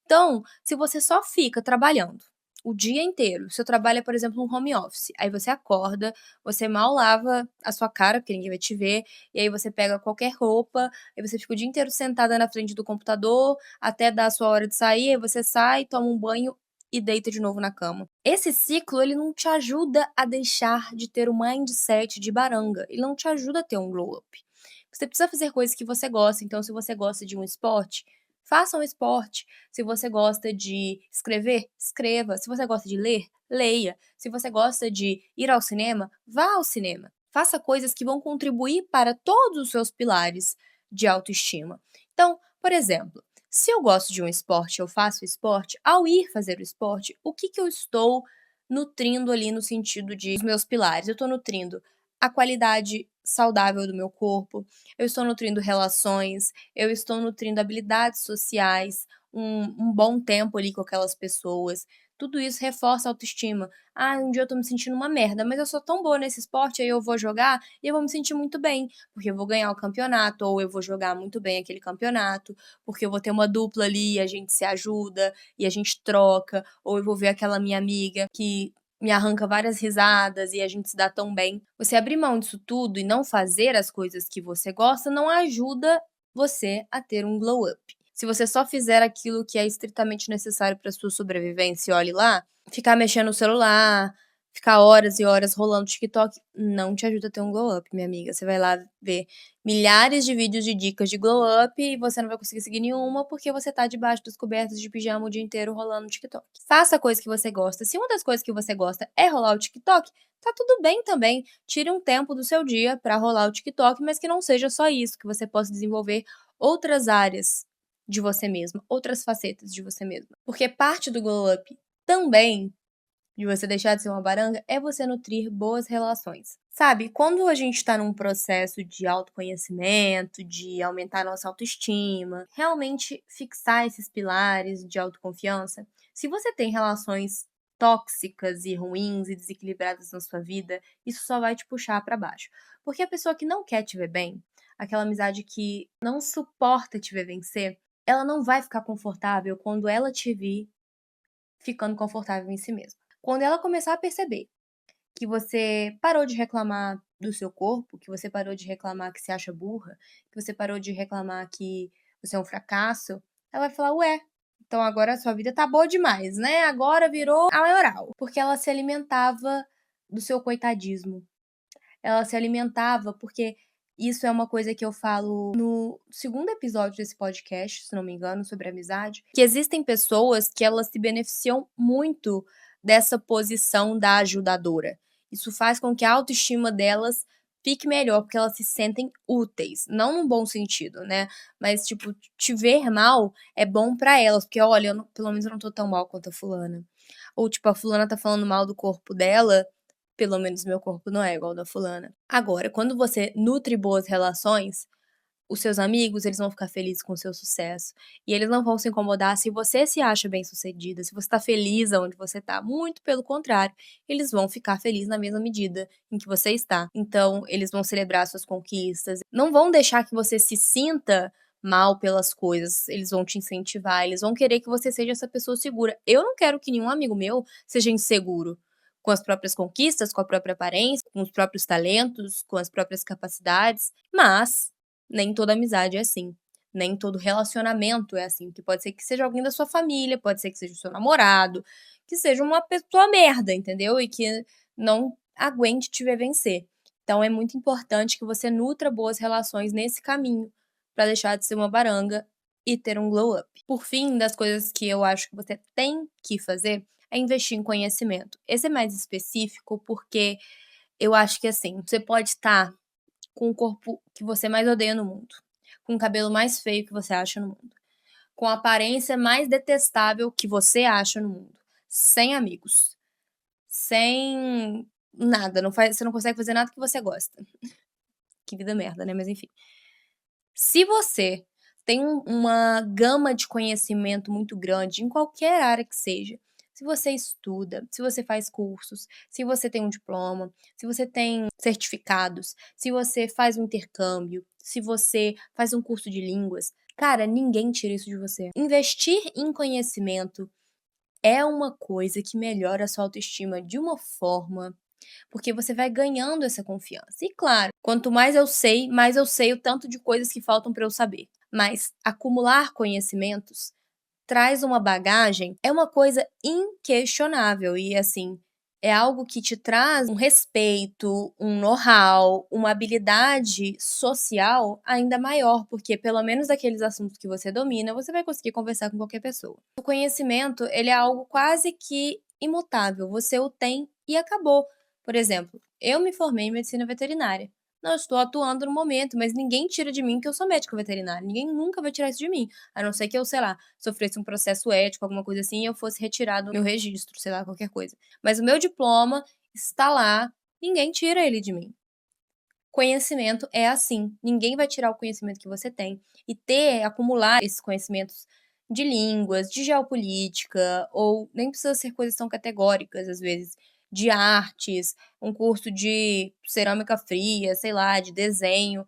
Então, se você só fica trabalhando o dia inteiro, seu trabalho é, por exemplo, um home office, aí você acorda, você mal lava a sua cara, porque ninguém vai te ver, e aí você pega qualquer roupa, aí você fica o dia inteiro sentada na frente do computador, até dar a sua hora de sair, aí você sai, toma um banho e deita de novo na cama. Esse ciclo, ele não te ajuda a deixar de ter o mindset de baranga, ele não te ajuda a ter um glow up. Você precisa fazer coisas que você gosta, então se você gosta de um esporte, faça um esporte. Se você gosta de escrever, escreva. Se você gosta de ler, leia. Se você gosta de ir ao cinema, vá ao cinema. Faça coisas que vão contribuir para todos os seus pilares de autoestima. Então, por exemplo, se eu gosto de um esporte, eu faço esporte, ao ir fazer o esporte, o que que eu estou nutrindo ali no sentido de os meus pilares? Eu estou nutrindo a qualidade saudável do meu corpo, eu estou nutrindo relações, eu estou nutrindo habilidades sociais, um bom tempo ali com aquelas pessoas. tudo isso reforça a autoestima. "Ah, um dia eu tô me sentindo uma merda, mas eu sou tão boa nesse esporte, aí eu vou jogar e eu vou me sentir muito bem, porque eu vou ganhar o campeonato, ou eu vou jogar muito bem aquele campeonato, porque eu vou ter uma dupla ali e a gente se ajuda e a gente troca, ou eu vou ver aquela minha amiga que me arranca várias risadas e a gente se dá tão bem". Você abrir mão disso tudo e não fazer as coisas que você gosta não ajuda você a ter um glow up. Se você só fizer aquilo que é estritamente necessário para sua sobrevivência, e olhe lá, ficar mexendo no celular, ficar horas e horas rolando TikTok, não te ajuda a ter um glow up, minha amiga. Você vai lá ver milhares de vídeos de dicas de glow up e você não vai conseguir seguir nenhuma, porque você tá debaixo dos cobertos de pijama o dia inteiro rolando TikTok. Faça a coisa que você gosta. Se uma das coisas que você gosta é rolar o TikTok, tá tudo bem também. Tire um tempo do seu dia pra rolar o TikTok, mas que não seja só isso, que você possa desenvolver outras áreas de você mesma, outras facetas de você mesma. Porque parte do glow up também, de você deixar de ser uma baranga, é você nutrir boas relações. Sabe, quando a gente tá num processo de autoconhecimento, de aumentar nossa autoestima, realmente fixar esses pilares de autoconfiança, se você tem relações tóxicas e ruins e desequilibradas na sua vida, isso só vai te puxar pra baixo. Porque a pessoa que não quer te ver bem, aquela amizade que não suporta te ver vencer, ela não vai ficar confortável quando ela te vir ficando confortável em si mesma. Quando ela começar a perceber que você parou de reclamar do seu corpo, que você parou de reclamar que se acha burra, que você parou de reclamar que você é um fracasso, ela vai falar: "Ué, então agora a sua vida tá boa demais, né, agora virou a maioral". Porque ela se alimentava do seu coitadismo. Ela se alimentava porque isso é uma coisa que eu falo no segundo episódio desse podcast, se não me engano, sobre amizade, que existem pessoas que elas se beneficiam muito dessa posição da ajudadora. Isso faz com que a autoestima delas fique melhor, porque elas se sentem úteis, não num bom sentido, né, mas tipo, te ver mal é bom pra elas, porque olha, eu não pelo menos eu não tô tão mal quanto a fulana. Ou tipo, a fulana tá falando mal do corpo dela, pelo menos meu corpo não é igual ao da fulana. Agora, quando você nutre boas relações, os seus amigos, eles vão ficar felizes com o seu sucesso, e eles não vão se incomodar se você se acha bem-sucedida, se você tá feliz aonde você tá, muito pelo contrário, eles vão ficar felizes na mesma medida em que você está. Então, eles vão celebrar suas conquistas, não vão deixar que você se sinta mal pelas coisas, eles vão te incentivar, eles vão querer que você seja essa pessoa segura. Eu não quero que nenhum amigo meu seja inseguro com as próprias conquistas, com a própria aparência, com os próprios talentos, com as próprias capacidades, mas nem toda amizade é assim, nem todo relacionamento é assim, que pode ser que seja alguém da sua família, pode ser que seja o seu namorado, que seja uma pessoa merda, entendeu? E que não aguente te ver vencer. Então é muito importante que você nutra boas relações nesse caminho, pra deixar de ser uma baranga e ter um glow up. Por fim, das coisas que eu acho que você tem que fazer, é investir em conhecimento. Esse é mais específico, porque eu acho que, assim, você pode estar com o corpo que você mais odeia no mundo, com o cabelo mais feio que você acha no mundo, com a aparência mais detestável que você acha no mundo, sem amigos, sem nada, você não consegue fazer nada que você gosta. Que vida merda, né, mas enfim. Se você tem uma gama de conhecimento muito grande em qualquer área que seja, se você estuda, se você faz cursos, se você tem um diploma, se você tem certificados, se você faz um intercâmbio, se você faz um curso de línguas, cara, ninguém tira isso de você. Investir em conhecimento é uma coisa que melhora a sua autoestima de uma forma, porque você vai ganhando essa confiança. E claro, quanto mais eu sei o tanto de coisas que faltam para eu saber. Mas acumular conhecimentos traz uma bagagem, é uma coisa inquestionável e, assim, é algo que te traz um respeito, um know-how, uma habilidade social ainda maior, porque pelo menos aqueles assuntos que você domina, você vai conseguir conversar com qualquer pessoa. O conhecimento, ele é algo quase que imutável, você o tem e acabou. Por exemplo, eu me formei em medicina veterinária. Não estou atuando no momento, mas ninguém tira de mim que eu sou médica veterinária, ninguém nunca vai tirar isso de mim, a não ser que eu, sei lá, sofresse um processo ético, alguma coisa assim, e eu fosse retirado meu registro, sei lá, qualquer coisa. Mas o meu diploma está lá, ninguém tira ele de mim. Conhecimento é assim, ninguém vai tirar o conhecimento que você tem. E acumular esses conhecimentos de línguas, de geopolítica, ou nem precisa ser coisas tão categóricas, às vezes, de artes, um curso de cerâmica fria, sei lá, de desenho,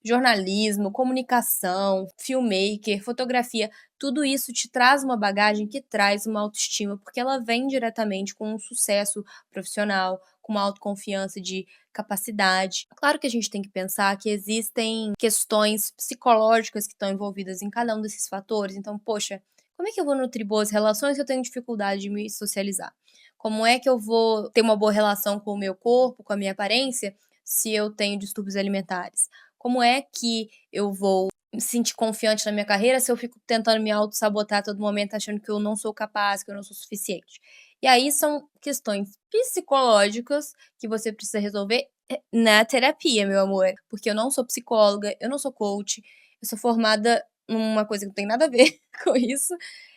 jornalismo, comunicação, filmmaker, fotografia, tudo isso te traz uma bagagem que traz uma autoestima, porque ela vem diretamente com um sucesso profissional, com uma autoconfiança de capacidade. Claro que a gente tem que pensar que existem questões psicológicas que estão envolvidas em cada um desses fatores, então, poxa, como é que eu vou nutrir boas relações se eu tenho dificuldade de me socializar? Como é que eu vou ter uma boa relação com o meu corpo, com a minha aparência, se eu tenho distúrbios alimentares? Como é que eu vou me sentir confiante na minha carreira se eu fico tentando me auto-sabotar a todo momento, achando que eu não sou capaz, que eu não sou suficiente? E aí são questões psicológicas que você precisa resolver na terapia, meu amor. Porque eu não sou psicóloga, eu não sou coach, eu sou formada numa coisa que não tem nada a ver com isso.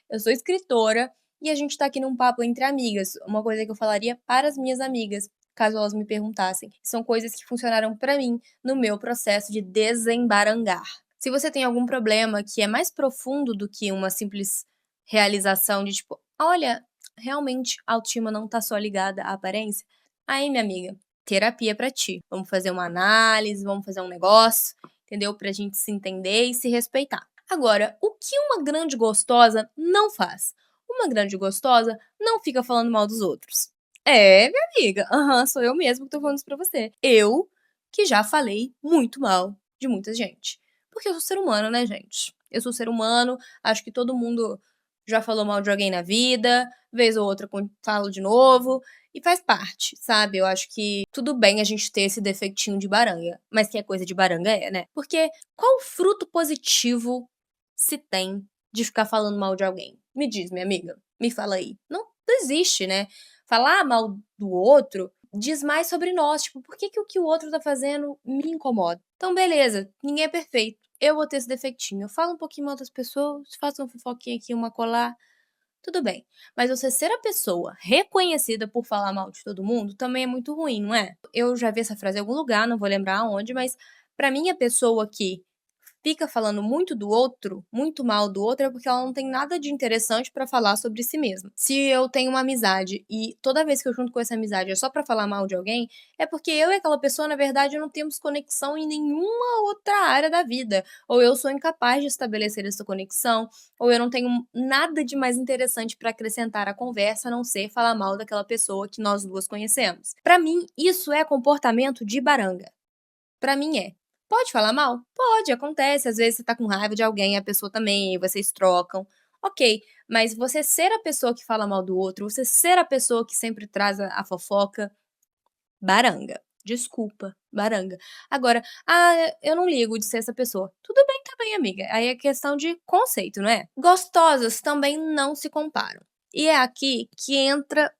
Eu sou escritora e a gente tá aqui num papo entre amigas, uma coisa que eu falaria para as minhas amigas, caso elas me perguntassem. São coisas que funcionaram pra mim no meu processo de desembarangar. Se você tem algum problema que é mais profundo do que uma simples realização de tipo, olha, realmente a autoestima não tá só ligada à aparência, aí, minha amiga, terapia pra ti. Vamos fazer uma análise, vamos fazer um negócio, entendeu? Pra gente se entender e se respeitar. Agora, o que uma grande gostosa não faz? Uma grande gostosa não fica falando mal dos outros. É, minha amiga. Aham, sou eu mesma que tô falando isso pra você. Eu, que já falei muito mal de muita gente. Porque eu sou ser humano, né, gente? Eu sou ser humano, acho que todo mundo já falou mal de alguém na vida, vez ou outra falo de novo, e faz parte, sabe? Eu acho que tudo bem a gente ter esse defeitinho de baranga, mas que é coisa de baranga é, né? Porque qual fruto positivo se tem de ficar falando mal de alguém? Me diz, minha amiga, me fala aí. Não existe, né? Falar mal do outro diz mais sobre nós, tipo, por que que o outro tá fazendo me incomoda? Então beleza, ninguém é perfeito, eu vou ter esse defeitinho, eu falo um pouquinho mal das pessoas, faço uma fofoquinha aqui, uma colar, tudo bem. Mas você ser a pessoa reconhecida por falar mal de todo mundo também é muito ruim, não é? Eu já vi essa frase em algum lugar, não vou lembrar aonde, mas pra mim a pessoa que fica falando muito do outro, muito mal do outro, é porque ela não tem nada de interessante pra falar sobre si mesma. Se eu tenho uma amizade e toda vez que eu junto com essa amizade é só pra falar mal de alguém, é porque eu e aquela pessoa, na verdade, não temos conexão em nenhuma outra área da vida. Ou eu sou incapaz de estabelecer essa conexão, ou eu não tenho nada de mais interessante pra acrescentar à conversa, a não ser falar mal daquela pessoa que nós duas conhecemos. Pra mim, isso é comportamento de baranga. Pra mim é. Pode falar mal? Pode, acontece. Às vezes você tá com raiva de alguém, a pessoa também, e vocês trocam. Ok, mas você ser a pessoa que fala mal do outro, você ser a pessoa que sempre traz a fofoca, baranga. Desculpa, baranga. Agora, eu não ligo de ser essa pessoa. Tudo bem também, amiga. Aí é questão de conceito, não é? Gostosas também não se comparam. E é aqui que entra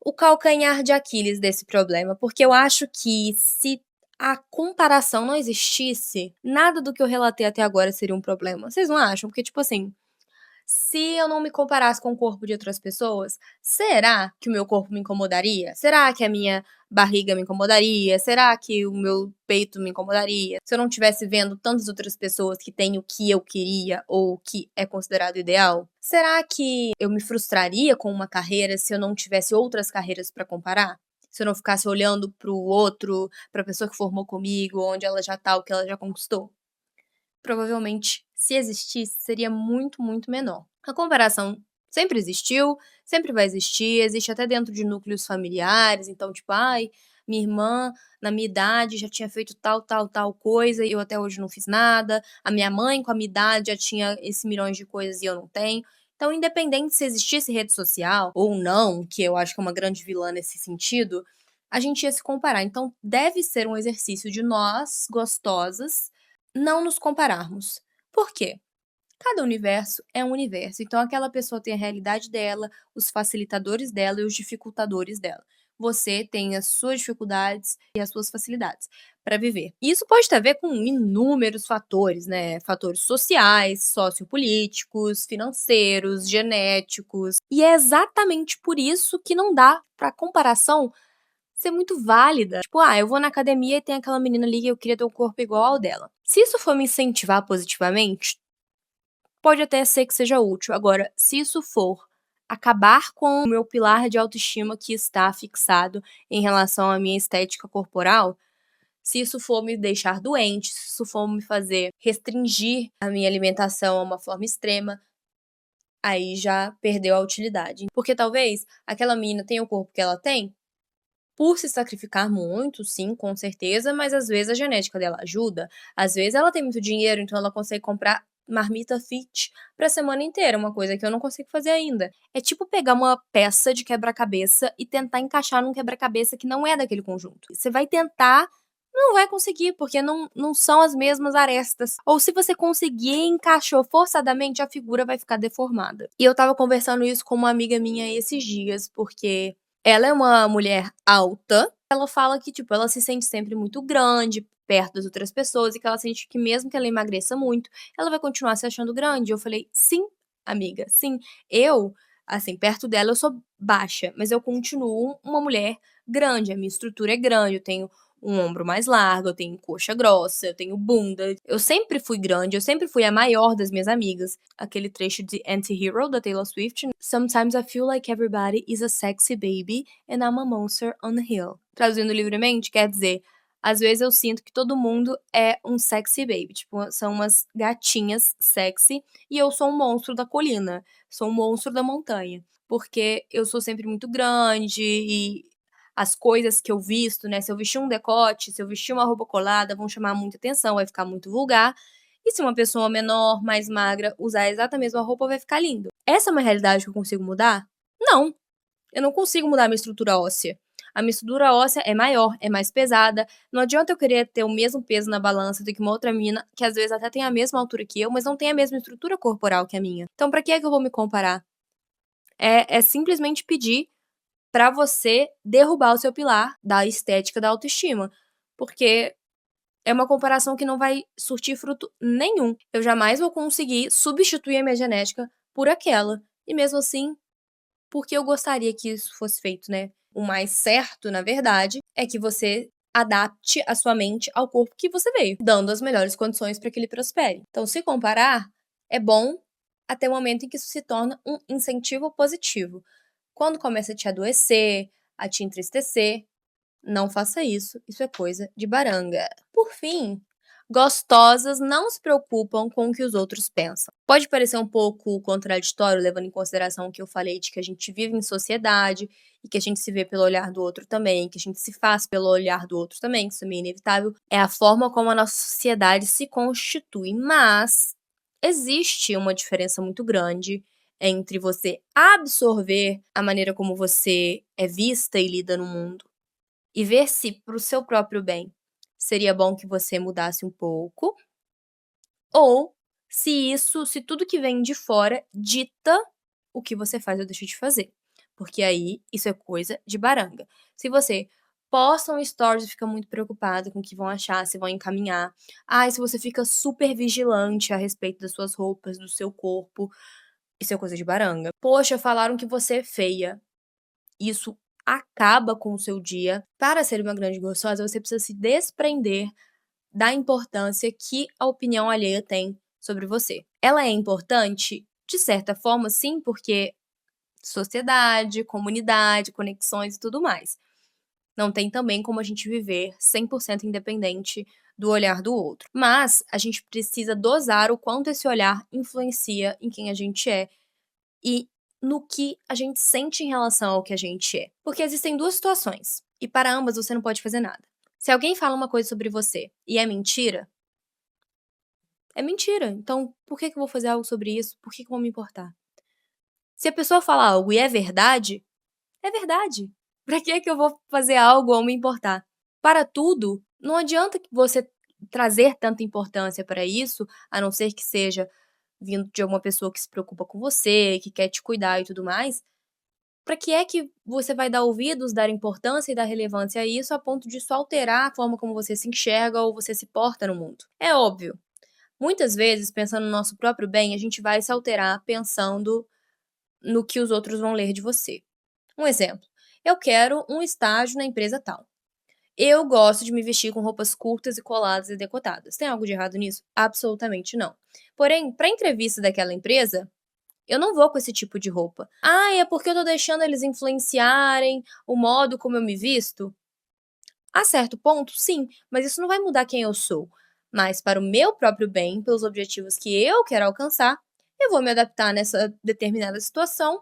o calcanhar de Aquiles desse problema, porque eu acho que se a comparação não existisse, nada do que eu relatei até agora seria um problema. Vocês não acham? Porque, tipo assim, se eu não me comparasse com o corpo de outras pessoas, será que o meu corpo me incomodaria? Será que a minha barriga me incomodaria? Será que o meu peito me incomodaria? Se eu não estivesse vendo tantas outras pessoas que têm o que eu queria ou o que é considerado ideal? Será que eu me frustraria com uma carreira se eu não tivesse outras carreiras para comparar? Se eu não ficasse olhando para o outro, para a pessoa que formou comigo, onde ela já tá, o que ela já conquistou? Provavelmente, se existisse, seria muito, muito menor. A comparação sempre existiu, sempre vai existir, existe até dentro de núcleos familiares, então, tipo, ai, minha irmã, na minha idade, já tinha feito tal, tal, tal coisa e eu até hoje não fiz nada. A minha mãe, com a minha idade, já tinha esse milhões de coisas e eu não tenho. Então, independente se existisse rede social ou não, que eu acho que é uma grande vilã nesse sentido, a gente ia se comparar. Então, deve ser um exercício de nós, gostosas, não nos compararmos. Por quê? Cada universo é um universo, então aquela pessoa tem a realidade dela, os facilitadores dela e os dificultadores dela. Você tem as suas dificuldades e as suas facilidades para viver. E isso pode ter a ver com inúmeros fatores, né? Fatores sociais, sociopolíticos, financeiros, genéticos. E é exatamente por isso que não dá para comparação ser muito válida. Tipo, eu vou na academia e tem aquela menina ali que eu queria ter um corpo igual ao dela. Se isso for me incentivar positivamente, pode até ser que seja útil. Agora, se isso for acabar com o meu pilar de autoestima que está fixado em relação à minha estética corporal, se isso for me deixar doente, se isso for me fazer restringir a minha alimentação a uma forma extrema, aí já perdeu a utilidade. Porque talvez aquela menina tenha o corpo que ela tem por se sacrificar muito, sim, com certeza, mas às vezes a genética dela ajuda. Às vezes ela tem muito dinheiro, então ela consegue comprar marmita fit pra semana inteira, uma coisa que eu não consigo fazer ainda. É tipo pegar uma peça de quebra-cabeça e tentar encaixar num quebra-cabeça que não é daquele conjunto. Você vai tentar, não vai conseguir, porque não são as mesmas arestas. Ou se você conseguir encaixou forçadamente, a figura vai ficar deformada. E eu estava conversando isso com uma amiga minha esses dias, porque ela é uma mulher alta, ela fala que, tipo, ela se sente sempre muito grande perto das outras pessoas e que ela sente que mesmo que ela emagreça muito, ela vai continuar se achando grande. Eu falei: "Sim, amiga, sim. Eu, assim, perto dela eu sou baixa, mas eu continuo uma mulher grande, a minha estrutura é grande, eu tenho um ombro mais largo, eu tenho coxa grossa, eu tenho bunda. Eu sempre fui grande, eu sempre fui a maior das minhas amigas. Aquele trecho de Anti-Hero da Taylor Swift. Sometimes I feel like everybody is a sexy baby and I'm a monster on a hill. Traduzindo livremente, quer dizer, às vezes eu sinto que todo mundo é um sexy baby, tipo, são umas gatinhas sexy e eu sou um monstro da colina, sou um monstro da montanha, porque eu sou sempre muito grande e as coisas que eu visto, né, se eu vestir um decote, se eu vestir uma roupa colada, vão chamar muita atenção, vai ficar muito vulgar. E se uma pessoa menor, mais magra, usar a exata mesma roupa, vai ficar lindo. Essa é uma realidade que eu consigo mudar? Não, eu não consigo mudar a minha estrutura óssea. A minha estrutura óssea é maior, é mais pesada. Não adianta eu querer ter o mesmo peso na balança do que uma outra mina, que às vezes até tem a mesma altura que eu, mas não tem a mesma estrutura corporal que a minha. Então, pra que é que eu vou me comparar? É simplesmente pedir pra você derrubar o seu pilar da estética da autoestima, porque é uma comparação que não vai surtir fruto nenhum. Eu jamais vou conseguir substituir a minha genética por aquela. E mesmo assim, porque eu gostaria que isso fosse feito, né? O mais certo, na verdade, é que você adapte a sua mente ao corpo que você veio, dando as melhores condições para que ele prospere. Então, se comparar, é bom até o momento em que isso se torna um incentivo positivo. Quando começa a te adoecer, a te entristecer, não faça isso, isso é coisa de baranga. Por fim, gostosas não se preocupam com o que os outros pensam. Pode parecer um pouco contraditório, levando em consideração o que eu falei de que a gente vive em sociedade e que a gente se vê pelo olhar do outro também, que a gente se faz pelo olhar do outro também, que isso é meio inevitável. É a forma como a nossa sociedade se constitui, mas existe uma diferença muito grande entre você absorver a maneira como você é vista e lida no mundo e ver se, para o seu próprio bem, seria bom que você mudasse um pouco, ou se tudo que vem de fora dita o que você faz ou deixa de fazer. Porque aí isso é coisa de baranga. Se você posta um stories e fica muito preocupado com o que vão achar, se vão encaminhar. Ai, se você fica super vigilante a respeito das suas roupas, do seu corpo, isso é coisa de baranga. Poxa, falaram que você é feia. Isso acaba com o seu dia. Para ser uma grande gostosa, você precisa se desprender da importância que a opinião alheia tem sobre você. Ela é importante? De certa forma, sim, porque sociedade, comunidade, conexões e tudo mais. Não tem também como a gente viver 100% independente do olhar do outro. Mas a gente precisa dosar o quanto esse olhar influencia em quem a gente é e no que a gente sente em relação ao que a gente é. Porque existem duas situações, e para ambas você não pode fazer nada. Se alguém fala uma coisa sobre você e é mentira. Então, por que que eu vou fazer algo sobre isso? Por que que eu vou me importar? Se a pessoa fala algo e é verdade, é verdade. Pra que que eu vou fazer algo ou me importar? Para tudo, não adianta que você trazer tanta importância para isso, a não ser que seja vindo de alguma pessoa que se preocupa com você, que quer te cuidar e tudo mais. Para que é que você vai dar ouvidos, dar importância e dar relevância a isso a ponto de isso alterar a forma como você se enxerga ou você se porta no mundo? É óbvio. Muitas vezes, pensando no nosso próprio bem, a gente vai se alterar pensando no que os outros vão ler de você. Um exemplo: eu quero um estágio na empresa tal. Eu gosto de me vestir com roupas curtas e coladas e decotadas. Tem algo de errado nisso? Absolutamente não. Porém, para entrevista daquela empresa, eu não vou com esse tipo de roupa. "Ah, é porque eu tô deixando eles influenciarem o modo como eu me visto?" A certo ponto, sim, mas isso não vai mudar quem eu sou. Mas para o meu próprio bem, pelos objetivos que eu quero alcançar, eu vou me adaptar nessa determinada situação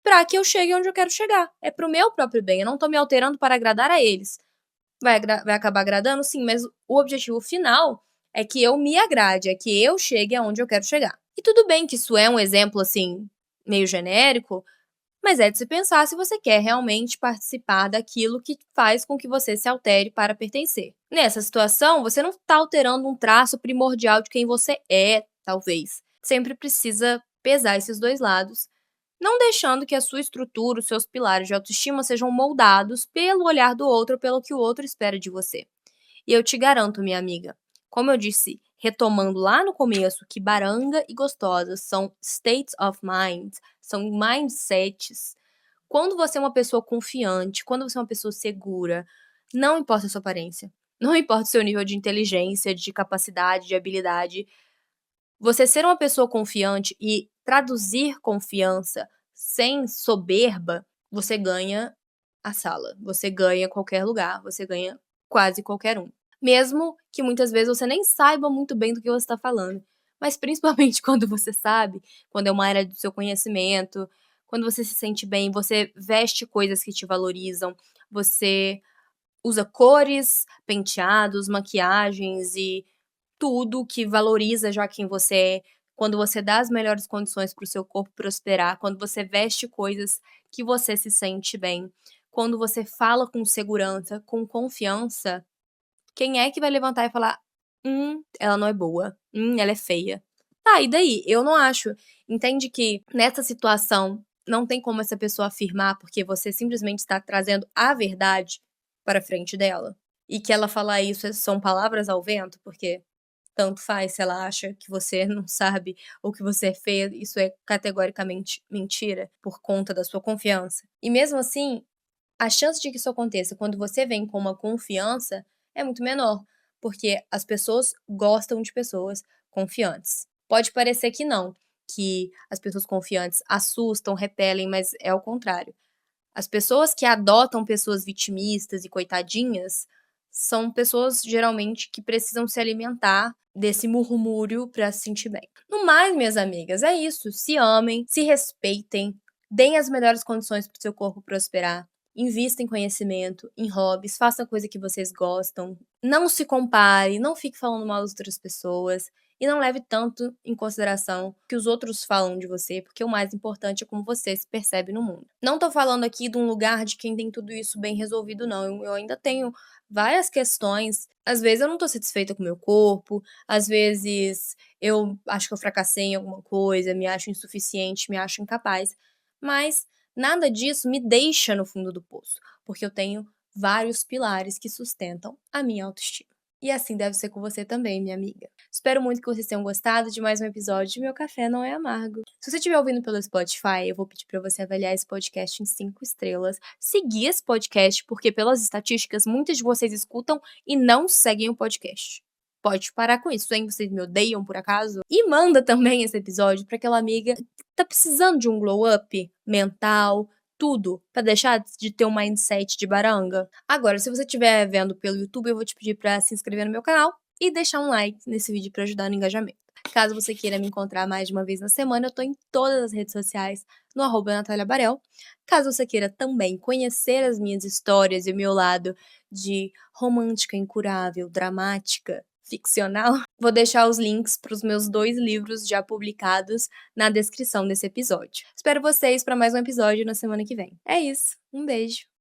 para que eu chegue onde eu quero chegar. É para o meu próprio bem, eu não tô me alterando para agradar a eles. Vai acabar agradando? Sim, mas o objetivo final é que eu me agrade, é que eu chegue aonde eu quero chegar. E tudo bem que isso é um exemplo, assim, meio genérico, mas é de se pensar se você quer realmente participar daquilo que faz com que você se altere para pertencer. Nessa situação, você não está alterando um traço primordial de quem você é, talvez. Sempre precisa pesar esses dois lados, não deixando que a sua estrutura, os seus pilares de autoestima sejam moldados pelo olhar do outro ou pelo que o outro espera de você. E eu te garanto, minha amiga, como eu disse, retomando lá no começo, que baranga e gostosa são states of mind, são mindsets. Quando você é uma pessoa confiante, quando você é uma pessoa segura, não importa a sua aparência, não importa o seu nível de inteligência, de capacidade, de habilidade, você ser uma pessoa confiante e traduzir confiança sem soberba, você ganha a sala, você ganha qualquer lugar, você ganha quase qualquer um. Mesmo que muitas vezes você nem saiba muito bem do que você está falando, mas principalmente quando você sabe, quando é uma área do seu conhecimento, quando você se sente bem, você veste coisas que te valorizam, você usa cores, penteados, maquiagens e tudo que valoriza já quem você é, quando você dá as melhores condições para o seu corpo prosperar, quando você veste coisas que você se sente bem, quando você fala com segurança, com confiança, quem é que vai levantar e falar: ela não é boa. Ela é feia". Tá, e daí? Eu não acho. Entende que nessa situação não tem como essa pessoa afirmar, porque você simplesmente está trazendo a verdade para frente dela? E que ela falar isso são palavras ao vento, porque tanto faz se ela acha que você não sabe ou que você é feia, isso é categoricamente mentira por conta da sua confiança. E mesmo assim, a chance de que isso aconteça quando você vem com uma confiança é muito menor, porque as pessoas gostam de pessoas confiantes. Pode parecer que não, que as pessoas confiantes assustam, repelem, mas é o contrário. As pessoas que adotam pessoas vitimistas e coitadinhas são pessoas geralmente que precisam se alimentar desse murmúrio para se sentir bem. No mais, minhas amigas, é isso. Se amem, se respeitem, deem as melhores condições para o seu corpo prosperar. Invista em conhecimento, em hobbies, faça a coisa que vocês gostam. Não se compare, não fique falando mal das outras pessoas. E não leve tanto em consideração o que os outros falam de você, porque o mais importante é como você se percebe no mundo. Não tô falando aqui de um lugar de quem tem tudo isso bem resolvido, não. Eu ainda tenho várias questões. Às vezes eu não tô satisfeita com o meu corpo, às vezes eu acho que eu fracassei em alguma coisa, me acho insuficiente, me acho incapaz. Mas nada disso me deixa no fundo do poço, porque eu tenho vários pilares que sustentam a minha autoestima. E assim deve ser com você também, minha amiga. Espero muito que vocês tenham gostado de mais um episódio de Meu Café Não É Amargo. Se você estiver ouvindo pelo Spotify, eu vou pedir para você avaliar esse podcast em 5 estrelas, seguir esse podcast, porque pelas estatísticas, muitas de vocês escutam e não seguem o podcast. Pode parar com isso, hein? Vocês me odeiam por acaso? E manda também esse episódio para aquela amiga que tá precisando de um glow up mental, tudo, pra deixar de ter um mindset de baranga. Agora, se você estiver vendo pelo YouTube, eu vou te pedir pra se inscrever no meu canal e deixar um like nesse vídeo pra ajudar no engajamento. Caso você queira me encontrar mais de uma vez na semana, eu tô em todas as redes sociais, no @Natália Barel. Caso você queira também conhecer as minhas histórias e o meu lado de romântica, incurável, dramática, ficcional, vou deixar os links para os meus 2 livros já publicados na descrição desse episódio. Espero vocês para mais um episódio na semana que vem. É isso, um beijo.